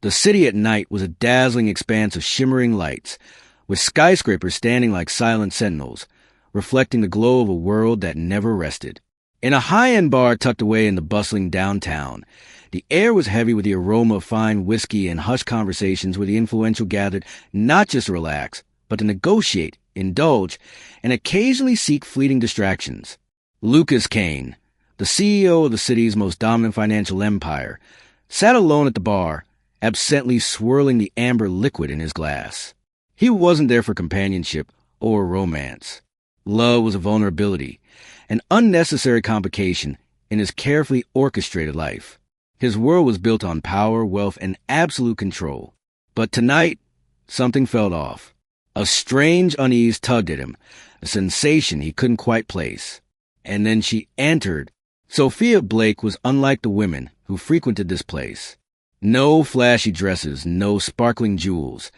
The city at night was a dazzling expanse of shimmering lights, with skyscrapers standing like silent sentinels, reflecting the glow of a world that never rested. In a high-end bar tucked away in the bustling downtown, the air was heavy with the aroma of fine whiskey and hushed conversations where the influential gathered not just to relax, but to negotiate, indulge, and occasionally seek fleeting distractions. Lucas Kane, the CEO of the city's most dominant financial empire, sat alone at the bar, absently swirling the amber liquid in his glass. He wasn't there for companionship or romance. Love was a vulnerability, an unnecessary complication in his carefully orchestrated life. His world was built on power, wealth, and absolute control. But tonight, something felt off. A strange unease tugged at him, a sensation he couldn't quite place. And then she entered. Sophia Blake was unlike the women who frequented this place. No flashy dresses, no sparkling jewels.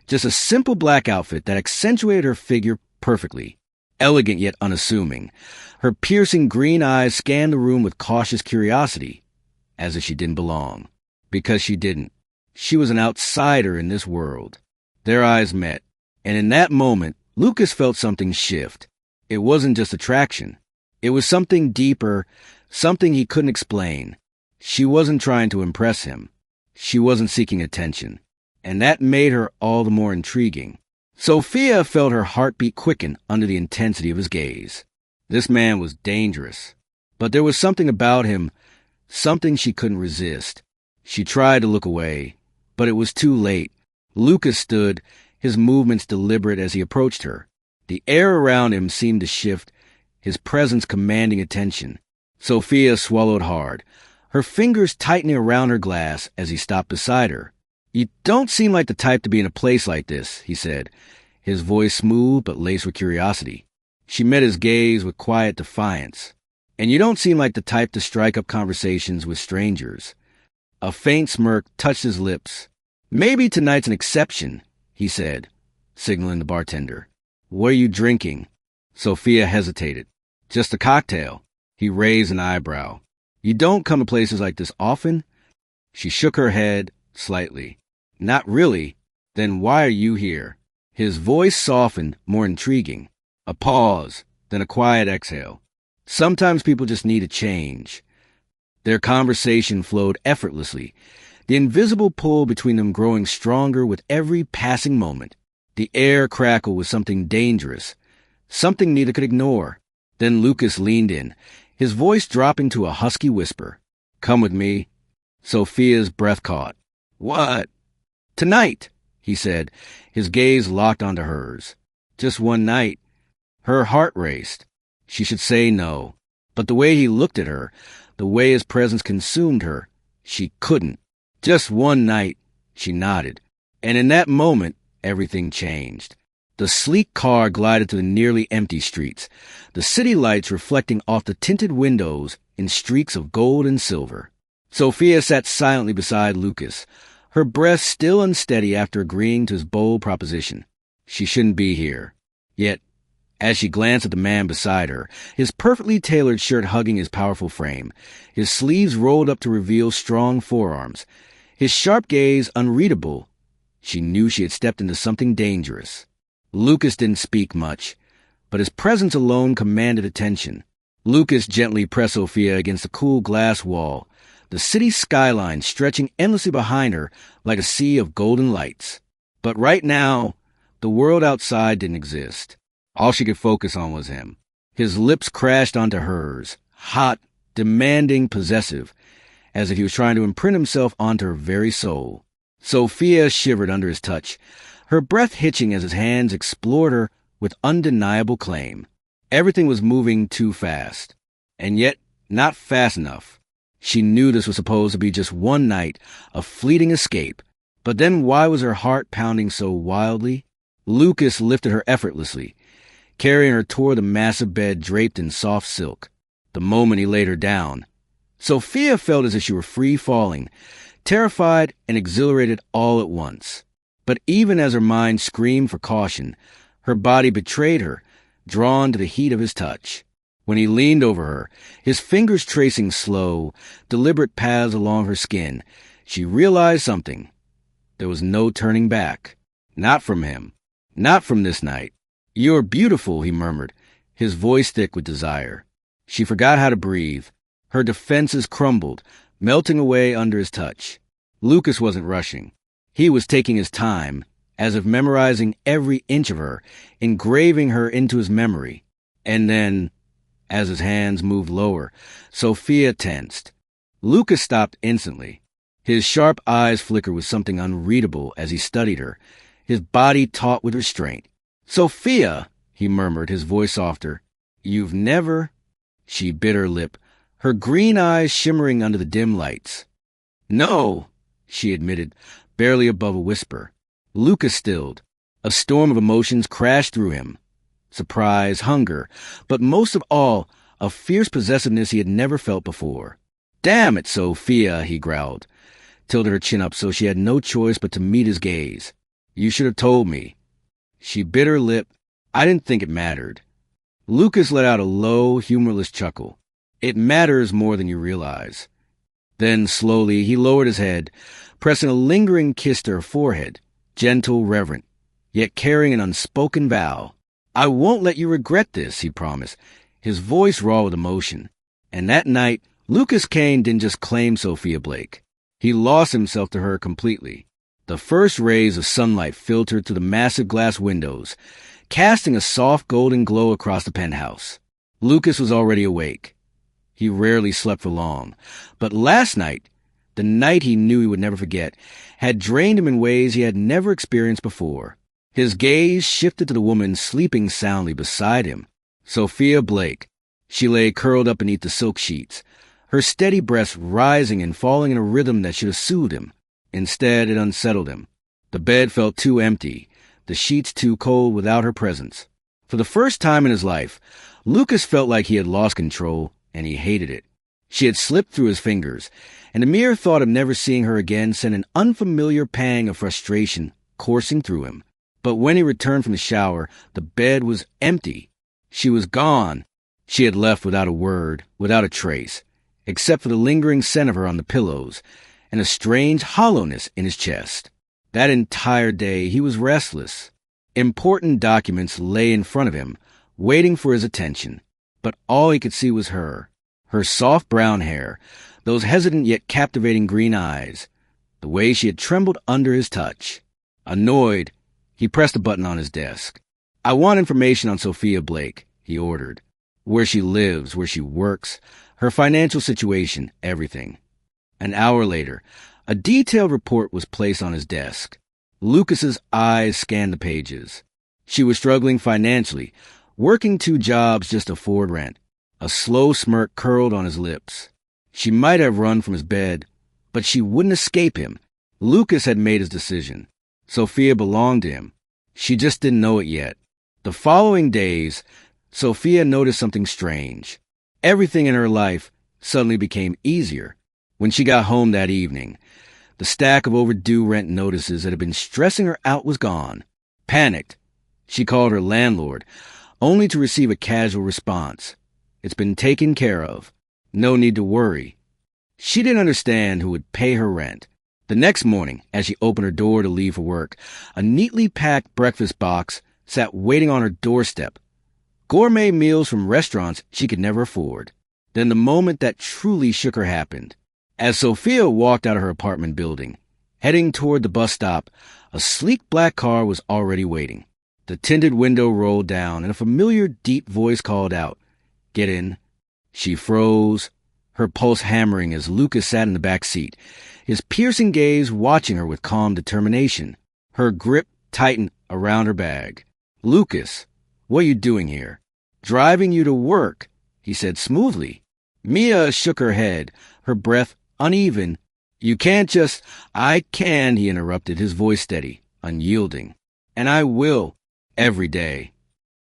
Just a simple black outfit that accentuated her figure perfectly. Elegant yet unassuming. Her piercing green eyes scanned the room with cautious curiosity, as if she didn't belong. Because she didn't. She was an outsider in this world. Their eyes met, and in that moment, Lucas felt something shift. It wasn't just attraction. It was something deeper, something he couldn't explain. She wasn't trying to impress him. She wasn't seeking attention. And that made her all the more intriguing. Sophia felt her heartbeat quicken under the intensity of his gaze. This man was dangerous. But there was something about him, something she couldn't resist. She tried to look away, but it was too late. Lucas stood, his movements deliberate as he approached her. The air around him seemed to shift, his presence commanding attention. Sophia swallowed hard, her fingers tightening around her glass as he stopped beside her. "You don't seem like the type to be in a place like this," he said, his voice smooth but laced with curiosity. She met his gaze with quiet defiance. "And you don't seem like the type to strike up conversations with strangers." A faint smirk touched his lips. "Maybe tonight's an exception," he said, signaling the bartender. "What are you drinking?" Sophia hesitated. "Just a cocktail." He raised an eyebrow. "You don't come to places like this often?" She shook her head slightly. "Not really. Then why are you here?" His voice softened, more intriguing. A pause, then a quiet exhale. Sometimes people just need a change. Their conversation flowed effortlessly, the invisible pull between them growing stronger with every passing moment. The air crackled with something dangerous, something neither could ignore. Then Lucas leaned in, his voice dropping to a husky whisper. "Come with me." Sophia's breath caught. "What?" "Tonight," he said, his gaze locked onto hers. "Just one night." Her heart raced. She should say no. But the way he looked at her, the way his presence consumed her, she couldn't. "Just one night," she nodded. And in that moment, everything changed. The sleek car glided to the nearly empty streets, the city lights reflecting off the tinted windows in streaks of gold and silver. Sophia sat silently beside Lucas, her breath still unsteady after agreeing to his bold proposition. She shouldn't be here. Yet, as she glanced at the man beside her, his perfectly tailored shirt hugging his powerful frame, his sleeves rolled up to reveal strong forearms, his sharp gaze unreadable, she knew she had stepped into something dangerous. Lucas didn't speak much, but his presence alone commanded attention. Lucas gently pressed Sophia against the cool glass wall, the city skyline stretching endlessly behind her like a sea of golden lights. But right now, the world outside didn't exist. All she could focus on was him. His lips crashed onto hers, hot, demanding, possessive, as if he was trying to imprint himself onto her very soul. Sophia shivered under his touch, her breath hitching as his hands explored her with undeniable claim. Everything was moving too fast, and yet not fast enough. She knew this was supposed to be just one night, a fleeting escape. But then why was her heart pounding so wildly? Lucas lifted her effortlessly, carrying her toward the massive bed draped in soft silk. The moment he laid her down, Sophia felt as if she were free falling, terrified and exhilarated all at once. But even as her mind screamed for caution, her body betrayed her, drawn to the heat of his touch. When he leaned over her, his fingers tracing slow, deliberate paths along her skin, she realized something. There was no turning back. Not from him. Not from this night. "You're beautiful," he murmured, his voice thick with desire. She forgot how to breathe. Her defenses crumbled, melting away under his touch. Lucas wasn't rushing. He was taking his time, as if memorizing every inch of her, engraving her into his memory. And then, as his hands moved lower, Sophia tensed. Lucas stopped instantly. His sharp eyes flickered with something unreadable as he studied her, his body taut with restraint. "Sophia," he murmured, his voice softer. "You've never—" She bit her lip, her green eyes shimmering under the dim lights. "No," she admitted, barely above a whisper. Lucas stilled. A storm of emotions crashed through him. Surprise, hunger, but most of all, a fierce possessiveness he had never felt before. "Damn it, Sophia," he growled, tilted her chin up so she had no choice but to meet his gaze. "You should have told me." She bit her lip. "I didn't think it mattered." Lucas let out a low, humorless chuckle. "It matters more than you realize." Then, slowly, he lowered his head, pressing a lingering kiss to her forehead, gentle, reverent, yet carrying an unspoken vow. "I won't let you regret this," he promised, his voice raw with emotion. And that night, Lucas Kane didn't just claim Sophia Blake. He lost himself to her completely. The first rays of sunlight filtered through the massive glass windows, casting a soft golden glow across the penthouse. Lucas was already awake. He rarely slept for long, but last night, the night he knew he would never forget, had drained him in ways he had never experienced before. His gaze shifted to the woman sleeping soundly beside him, Sophia Blake. She lay curled up beneath the silk sheets, her steady breaths rising and falling in a rhythm that should have soothed him. Instead, it unsettled him. The bed felt too empty, the sheets too cold without her presence. For the first time in his life, Lucas felt like he had lost control, and he hated it. She had slipped through his fingers, and the mere thought of never seeing her again sent an unfamiliar pang of frustration coursing through him. But when he returned from the shower, the bed was empty. She was gone. She had left without a word, without a trace, except for the lingering scent of her on the pillows, and a strange hollowness in his chest. That entire day he was restless. Important documents lay in front of him, waiting for his attention. But all he could see was her soft brown hair, those hesitant yet captivating green eyes, the way she had trembled under his touch. Annoyed, he pressed a button on his desk. "I want information on Sophia Blake," he ordered. "Where she lives, where she works, her financial situation, everything." An hour later, a detailed report was placed on his desk. Lucas's eyes scanned the pages. She was struggling financially, working 2 jobs just to afford rent. A slow smirk curled on his lips. She might have run from his bed, but she wouldn't escape him. Lucas had made his decision. Sophia belonged to him. She just didn't know it yet. The following days, Sophia noticed something strange. Everything in her life suddenly became easier. When she got home that evening, the stack of overdue rent notices that had been stressing her out was gone. Panicked, she called her landlord, only to receive a casual response. "It's been taken care of. No need to worry." She didn't understand who would pay her rent. The next morning, as she opened her door to leave for work, a neatly packed breakfast box sat waiting on her doorstep. Gourmet meals from restaurants she could never afford. Then the moment that truly shook her happened. As Sophia walked out of her apartment building, heading toward the bus stop, a sleek black car was already waiting. The tinted window rolled down, and a familiar deep voice called out, "Get in." She froze, her pulse hammering as Lucas sat in the back seat, his piercing gaze watching her with calm determination. Her grip tightened around her bag. "Lucas, what are you doing here?" "Driving you to work," he said smoothly. Mia shook her head, her breath uneven. "You can't just—" "I can," he interrupted, his voice steady, unyielding. "And I will, every day."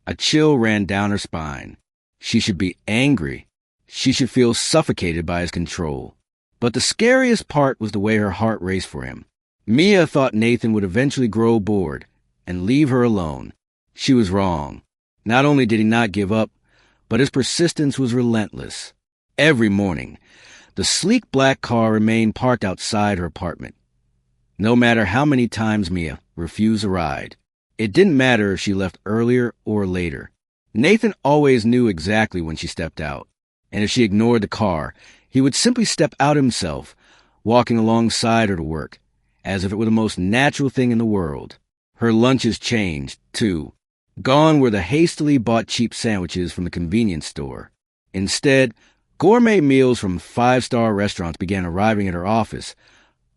A chill ran down her spine. She should be angry. She should feel suffocated by his control. But the scariest part was the way her heart raced for him. Mia thought Nathan would eventually grow bored and leave her alone. She was wrong. Not only did he not give up, but his persistence was relentless. Every morning, the sleek black car remained parked outside her apartment. no matter how many times Mia refused a ride. It didn't matter if she left earlier or later. Nathan always knew exactly when she stepped out, and if she ignored the car, he would simply step out himself, walking alongside her to work, as if it were the most natural thing in the world. Her lunches changed, too. Gone were the hastily bought cheap sandwiches from the convenience store. Instead, gourmet meals from five-star restaurants began arriving at her office,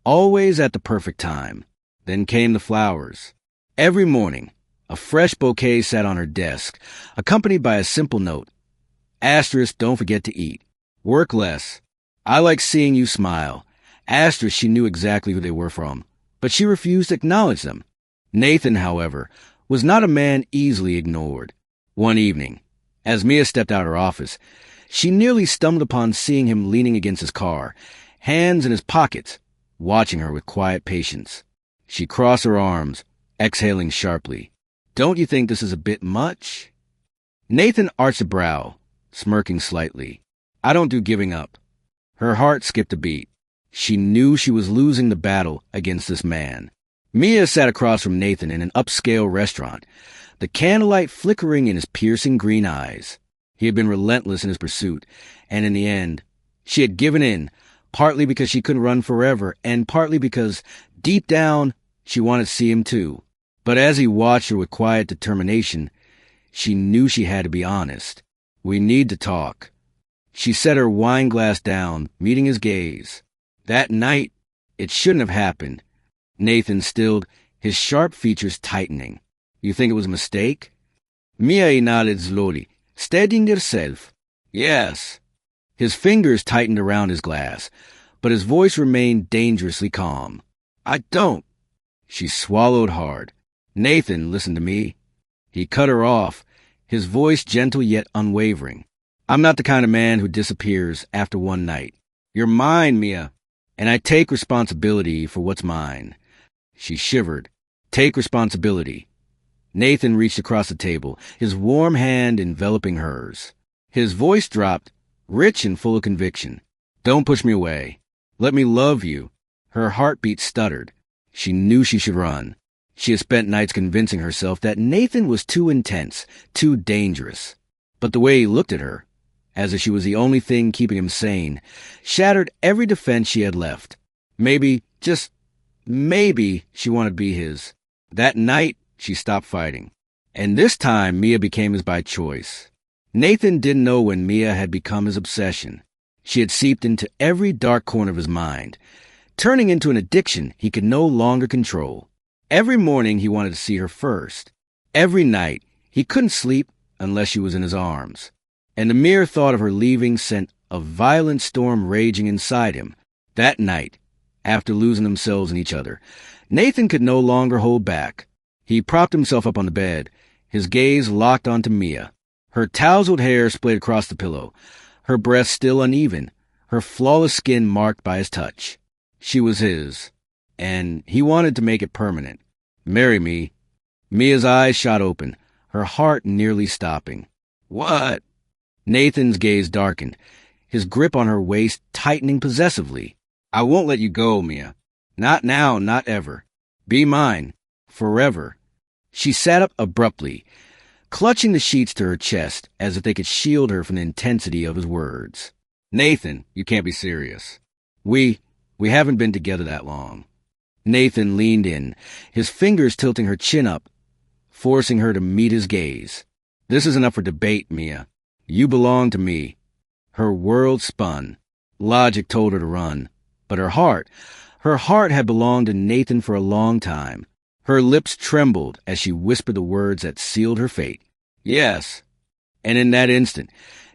always at the perfect time. Then came the flowers. Every morning, a fresh bouquet sat on her desk, accompanied by a simple note. Asterisk, don't forget to eat. Work less. I like seeing you smile. Asterisk, she knew exactly who they were from, but she refused to acknowledge them. Nathan, however, was not a man easily ignored. One evening, as Mia stepped out of her office, she nearly stumbled upon seeing him leaning against his car, hands in his pockets, watching her with quiet patience. She crossed her arms, exhaling sharply. Don't you think this is a bit much? Nathan arched a brow, smirking slightly. I don't do giving up. Her heart skipped a beat. She knew she was losing the battle against this man. Mia sat across from Nathan in an upscale restaurant, the candlelight flickering in his piercing green eyes. He had been relentless in his pursuit, and in the end, she had given in, partly because she couldn't run forever, and partly because, deep down, she wanted to see him too. But as he watched her with quiet determination, she knew she had to be honest. We need to talk. She set her wine glass down, meeting his gaze. That night, it shouldn't have happened. Nathan stilled, his sharp features tightening. You think it was a mistake? Mia nodded slowly, steadying herself. Yes. His fingers tightened around his glass, but his voice remained dangerously calm. I don't. She swallowed hard. Nathan, listen to me. He cut her off, his voice gentle yet unwavering. I'm not the kind of man who disappears after one night. You're mine, Mia, and I take responsibility for what's mine. She shivered. Take responsibility. Nathan reached across the table, his warm hand enveloping hers. His voice dropped, rich and full of conviction. Don't push me away. Let me love you. Her heartbeat stuttered. She knew she should run. She had spent nights convincing herself that Nathan was too intense, too dangerous. But the way he looked at her, as if she was the only thing keeping him sane, shattered every defense she had left. Maybe, just maybe, she wanted to be his. That night, she stopped fighting. And this time, Mia became his by choice. Nathan didn't know when Mia had become his obsession. She had seeped into every dark corner of his mind, turning into an addiction he could no longer control. Every morning he wanted to see her first. Every night he couldn't sleep unless she was in his arms. And the mere thought of her leaving sent a violent storm raging inside him. That night, after losing themselves in each other, Nathan could no longer hold back. He propped himself up on the bed, his gaze locked onto Mia. Her tousled hair splayed across the pillow, her breath still uneven, her flawless skin marked by his touch. She was his, and he wanted to make it permanent. Marry me. Mia's eyes shot open, her heart nearly stopping. What? Nathan's gaze darkened, his grip on her waist tightening possessively. I won't let you go, Mia. Not now, not ever. Be mine. Forever. She sat up abruptly, clutching the sheets to her chest as if they could shield her from the intensity of his words. Nathan, you can't be serious. We haven't been together that long. Nathan leaned in, his fingers tilting her chin up, forcing her to meet his gaze. This isn't up for debate, Mia. You belong to me. Her world spun. Logic told her to run. But her heart had belonged to Nathan for a long time. Her lips trembled as she whispered the words that sealed her fate. Yes. And in that instant,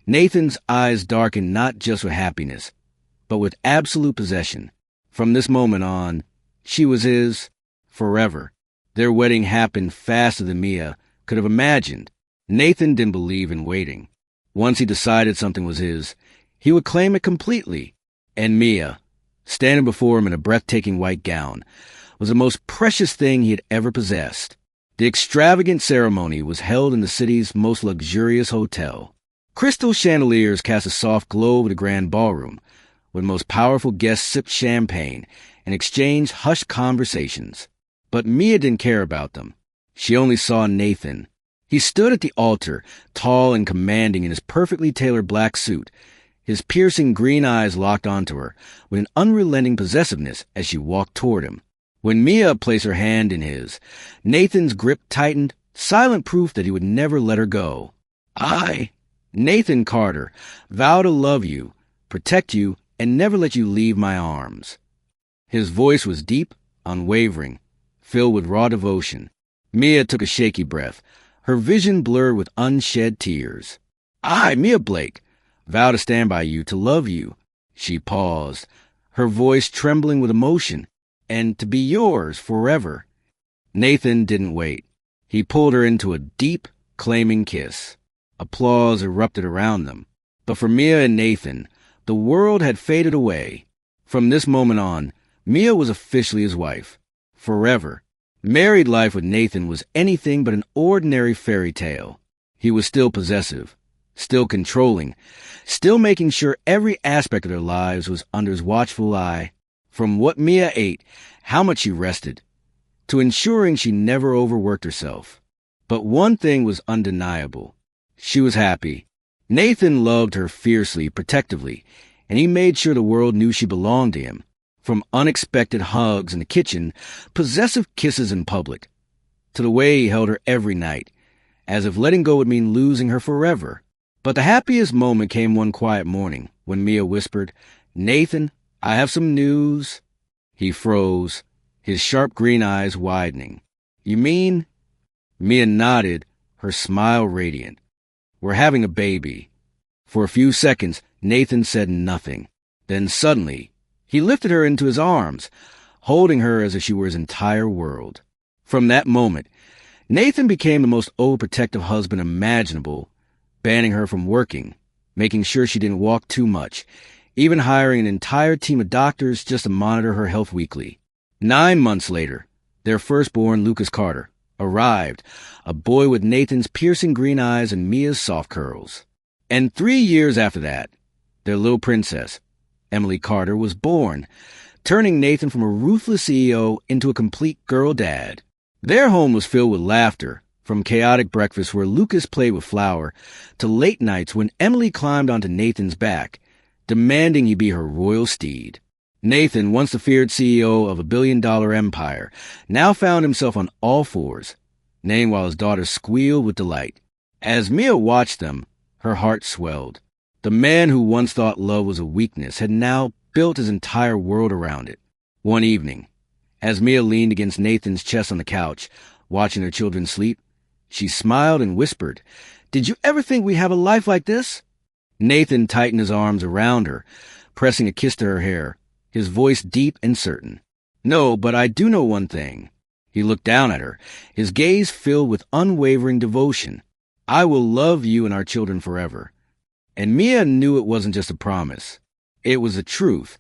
Nathan's eyes darkened not just with happiness, but with absolute possession. From this moment on, she was his forever. Their wedding happened faster than Mia could have imagined. Nathan didn't believe in waiting. Once he decided something was his, he would claim it completely. And Mia, standing before him in a breathtaking white gown, was the most precious thing he had ever possessed. The extravagant ceremony was held in the city's most luxurious hotel. Crystal chandeliers cast a soft glow over the grand ballroom, where the most powerful guests sipped champagne and exchanged hushed conversations. But Mia didn't care about them. She only saw Nathan. He stood at the altar, tall and commanding in his perfectly tailored black suit, his piercing green eyes locked onto her with an unrelenting possessiveness as she walked toward him. When Mia placed her hand in his, Nathan's grip tightened, silent proof that he would never let her go. I, Nathan Carter, vow to love you, protect you, and never let you leave my arms. His voice was deep, unwavering, filled with raw devotion. Mia took a shaky breath, her vision blurred with unshed tears. I, Mia Blake, vow to stand by you, to love you. She paused, her voice trembling with emotion, and to be yours forever. Nathan didn't wait. He pulled her into a deep, claiming kiss. Applause erupted around them. But for Mia and Nathan, the world had faded away. From this moment on, Mia was officially his wife. Forever. Married life with Nathan was anything but an ordinary fairy tale. He was still possessive, still controlling, still making sure every aspect of their lives was under his watchful eye, from what Mia ate, how much she rested, to ensuring she never overworked herself. But one thing was undeniable. She was happy. Nathan loved her fiercely, protectively, and he made sure the world knew she belonged to him. From unexpected hugs in the kitchen, possessive kisses in public, to the way he held her every night, as if letting go would mean losing her forever. But the happiest moment came one quiet morning, when Mia whispered, "Nathan, I have some news." He froze, his sharp green eyes widening. "You mean?" Mia nodded, her smile radiant. "We're having a baby." For a few seconds, Nathan said nothing. Then suddenly, he lifted her into his arms, holding her as if she were his entire world. From that moment, Nathan became the most overprotective husband imaginable, banning her from working, making sure she didn't walk too much, even hiring an entire team of doctors just to monitor her health weekly. 9 months later, their firstborn, Lucas Carter, arrived, a boy with Nathan's piercing green eyes and Mia's soft curls. And 3 years after that, their little princess, Emily Carter, was born, turning Nathan from a ruthless CEO into a complete girl dad. Their home was filled with laughter, from chaotic breakfasts where Lucas played with flour, to late nights when Emily climbed onto Nathan's back, demanding he be her royal steed. Nathan, once the feared CEO of a billion-dollar empire, now found himself on all fours, neighing while his daughter squealed with delight. As Mia watched them, her heart swelled. The man who once thought love was a weakness had now built his entire world around it. One evening, as Mia leaned against Nathan's chest on the couch, watching her children sleep, she smiled and whispered, "Did you ever think we'd have a life like this?" Nathan tightened his arms around her, pressing a kiss to her hair, his voice deep and certain. "No, but I do know one thing." He looked down at her, his gaze filled with unwavering devotion. "I will love you and our children forever." And Mia knew it wasn't just a promise. It was the truth.